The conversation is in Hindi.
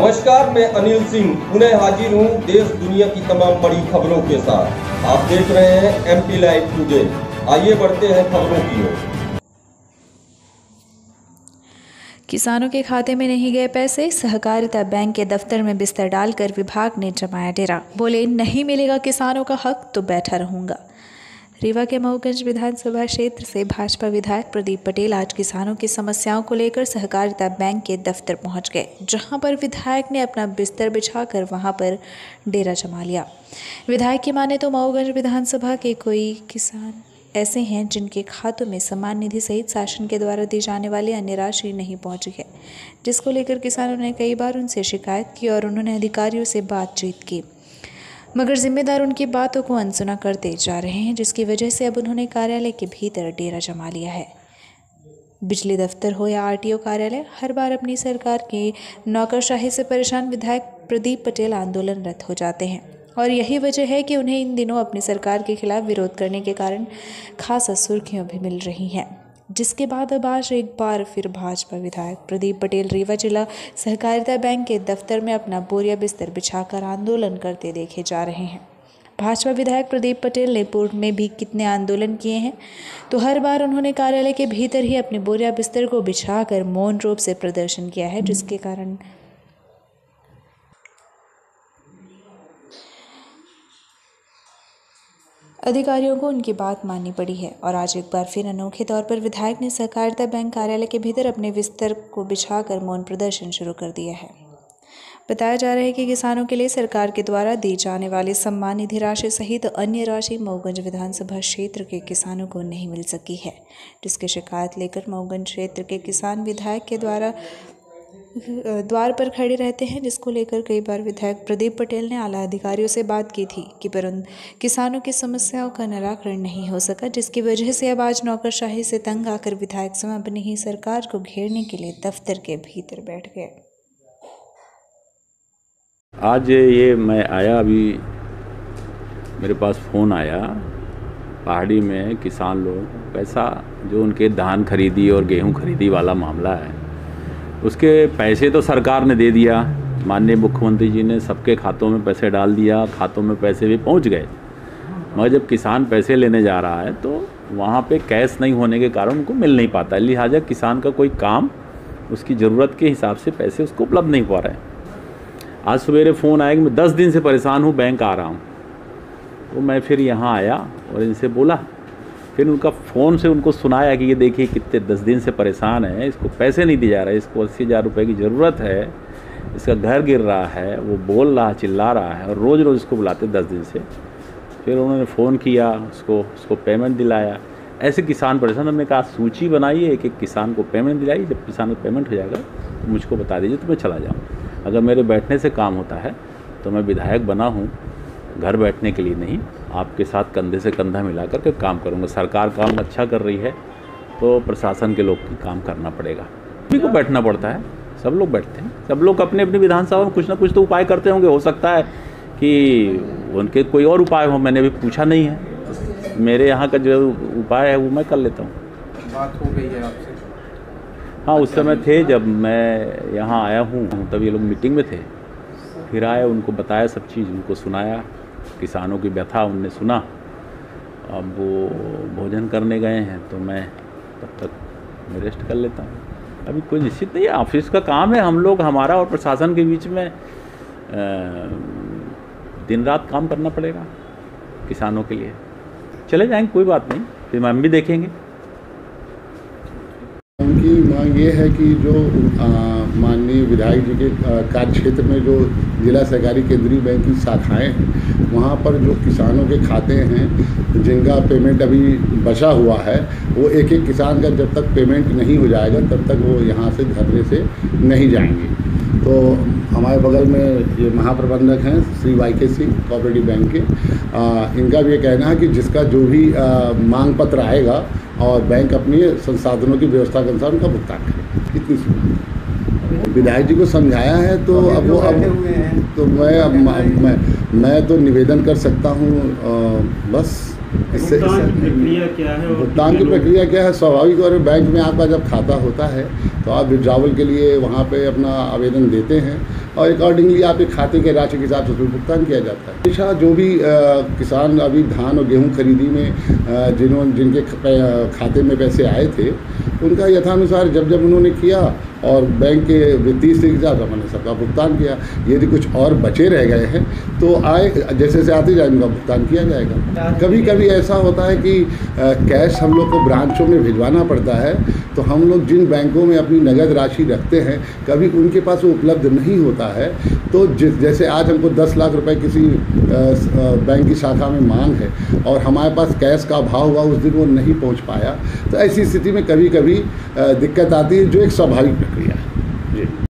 नमस्कार, मैं अनिल सिंह पुनः हाजिर हूँ देश दुनिया की तमाम बड़ी खबरों के साथ। आप देख रहे हैं एमपी लाइव टुडे। आइए बढ़ते हैं खबरों की ओर। किसानों के खाते में नहीं गए पैसे, सहकारिता बैंक के दफ्तर में बिस्तर डालकर विभाग ने जमाया डेरा। बोले नहीं मिलेगा किसानों का हक तो बैठा रहूंगा। रीवा के मऊगंज विधानसभा क्षेत्र से भाजपा विधायक प्रदीप पटेल आज किसानों की समस्याओं को लेकर सहकारिता बैंक के दफ्तर पहुंच गए, जहां पर विधायक ने अपना बिस्तर बिछाकर वहां पर डेरा जमा लिया। विधायक की माने तो मऊगंज विधानसभा के कोई किसान ऐसे हैं जिनके खातों में सम्मान निधि सहित शासन के द्वारा दी जाने वाली अन्य राशि नहीं पहुंची है, जिसको लेकर किसानों ने कई बार उनसे शिकायत की और उन्होंने अधिकारियों से बातचीत की, मगर जिम्मेदार उनकी बातों को अनसुना करते जा रहे हैं, जिसकी वजह से अब उन्होंने कार्यालय के भीतर डेरा जमा लिया है। बिजली दफ्तर हो या आरटीओ कार्यालय, हर बार अपनी सरकार की नौकरशाही से परेशान विधायक प्रदीप पटेल आंदोलनरत हो जाते हैं और यही वजह है कि उन्हें इन दिनों अपनी सरकार के खिलाफ विरोध करने के कारण खासा सुर्खियां भी मिल रही हैं, जिसके बाद अब आज एक बार फिर भाजपा विधायक प्रदीप पटेल रीवा जिला सहकारिता बैंक के दफ्तर में अपना बोरिया बिस्तर बिछाकर आंदोलन करते देखे जा रहे हैं। भाजपा विधायक प्रदीप पटेल ने पूर्व में भी कितने आंदोलन किए हैं, तो हर बार उन्होंने कार्यालय के भीतर ही अपने बोरिया बिस्तर को बिछाकर मौन रूप से प्रदर्शन किया है, जिसके कारण अधिकारियों को उनकी बात माननी पड़ी है। और आज एक बार फिर अनोखे तौर पर विधायक ने सहकारिता बैंक कार्यालय के भीतर अपने बिस्तर को बिछाकर मौन प्रदर्शन शुरू कर दिया है। बताया जा रहा है कि किसानों के लिए सरकार के द्वारा दी जाने वाली सम्मान निधि राशि सहित अन्य राशि मऊगंज विधानसभा क्षेत्र के किसानों को नहीं मिल सकी है, जिसकी शिकायत लेकर मऊगंज क्षेत्र के किसान विधायक के द्वार पर खड़े रहते हैं, जिसको लेकर कई बार विधायक प्रदीप पटेल ने आला अधिकारियों से बात की थी कि परंतु किसानों की समस्याओं का निराकरण नहीं हो सका, जिसकी वजह से अब आज नौकरशाही से तंग आकर विधायक स्वयं अपनी ही सरकार को घेरने के लिए दफ्तर के भीतर बैठ गए। आज ये मैं आया, अभी मेरे पास फ़ोन आया, पहाड़ी में किसान लोग पैसा जो उनके धान खरीदी और गेहूं खरीदी वाला मामला है, उसके पैसे तो सरकार ने दे दिया। माननीय मुख्यमंत्री जी ने सबके खातों में पैसे डाल दिया, खातों में पैसे भी पहुंच गए, मगर जब किसान पैसे लेने जा रहा है तो वहाँ पे कैश नहीं होने के कारण उनको मिल नहीं पाता, लिहाजा किसान का कोई काम उसकी ज़रूरत के हिसाब से पैसे उसको उपलब्ध नहीं पा रहे हैं। आज सवेरे फ़ोन आया कि मैं 10 दिन से परेशान हूँ, बैंक आ रहा हूँ, तो मैं फिर यहाँ आया और इनसे बोला, फिर उनका फ़ोन से उनको सुनाया कि ये देखिए कितने 10 दिन से परेशान है, इसको पैसे नहीं दिए जा रहे, इसको 80,000 रुपये की ज़रूरत है, इसका घर गिर रहा है, वो बोल रहा चिल्ला रहा है और रोज़ रोज़ इसको बुलाते 10 दिन से। फिर उन्होंने फ़ोन किया, उसको पेमेंट दिलाया। ऐसे किसान परेशान, हमने कहा सूची बनाइए, एक एक किसान को पेमेंट दिलाई, जब किसान को पेमेंट हो जाएगा तो मुझको बता दीजिए तो मैं चला जाऊँ। अगर मेरे बैठने से काम होता है तो मैं विधायक बना हूँ घर बैठने के लिए नहीं, आपके साथ कंधे से कंधा मिला करके काम करूँगा। सरकार काम अच्छा कर रही है तो प्रशासन के लोग की काम करना पड़ेगा, सभी को बैठना पड़ता है, सब लोग बैठते हैं, सब लोग अपने अपनी विधानसभा में कुछ ना कुछ तो उपाय करते होंगे। हो सकता है कि उनके कोई और उपाय हो, मैंने अभी पूछा नहीं है। मेरे यहाँ का जो उपाय है वो मैं कर लेता हूँ। बात हो गई है आपसे? हाँ, उस समय थे जब मैं यहाँ आया हूँ तब ये लोग मीटिंग में थे, फिर आए, उनको बताया सब चीज़, उनको सुनाया, किसानों की व्यथा उनने सुना। अब वो भोजन करने गए हैं तो मैं तब तक मैं रेस्ट कर लेता हूँ। अभी कोई निश्चित नहीं है, ऑफिस का काम है, हम लोग हमारा और प्रशासन के बीच में दिन रात काम करना पड़ेगा किसानों के लिए। चले जाएंगे, कोई बात नहीं, फिर हम भी देखेंगे। उनकी मांग ये है कि जो माननीय विधायक जी के कार्य क्षेत्र में जो जिला सहकारी केंद्रीय बैंक की शाखाएं हैं, वहाँ पर जो किसानों के खाते हैं जिनका पेमेंट अभी बचा हुआ है, वो एक एक किसान का जब तक पेमेंट नहीं हो जाएगा तब तक वो यहाँ से धरने से नहीं जाएंगे। तो हमारे बगल में ये महाप्रबंधक हैं श्री YKC कोऑपरेटिव बैंक के, इनका भी ये कहना है कि जिसका जो भी मांग पत्र आएगा और बैंक अपनी संसाधनों की व्यवस्था के अनुसार उनका भुगतान करे। इतनी सी विधायक जी को समझाया है, तो अब वो तो मैं तो निवेदन कर सकता हूँ बस इससे। भुगतान की प्रक्रिया क्या है? स्वाभाविक तौर पर बैंक में आपका जब खाता होता है तो आप विड्रॉवल के लिए वहाँ पे अपना आवेदन देते हैं, और अकॉर्डिंगली आपके खाते के राशि के हिसाब से उसमें भुगतान किया जाता है। हमेशा जो भी किसान अभी धान और गेहूँ खरीदी में जिनके खाते में पैसे आए थे, उनका यथानुसार जब उन्होंने किया और बैंक के वित्तीय स्थिति के हिसाब से हमने सबका भुगतान किया। यदि कुछ और बचे रह गए हैं तो आए जैसे जैसे आते जाए उनका भुगतान किया जाएगा। कभी कभी ऐसा होता है कि कैश हम लोग को ब्रांचों में भिजवाना पड़ता है, तो हम लोग जिन बैंकों में अपनी नगद राशि रखते हैं कभी उनके पास वो उपलब्ध नहीं होता है। तो जैसे आज हमको 10 लाख रुपए किसी बैंक की शाखा में मांग है और हमारे पास कैश का अभाव हुआ, उस दिन वो नहीं पहुंच पाया, तो ऐसी स्थिति में कभी कभी दिक्कत आती है, जो एक स्वाभाविक प्रक्रिया है।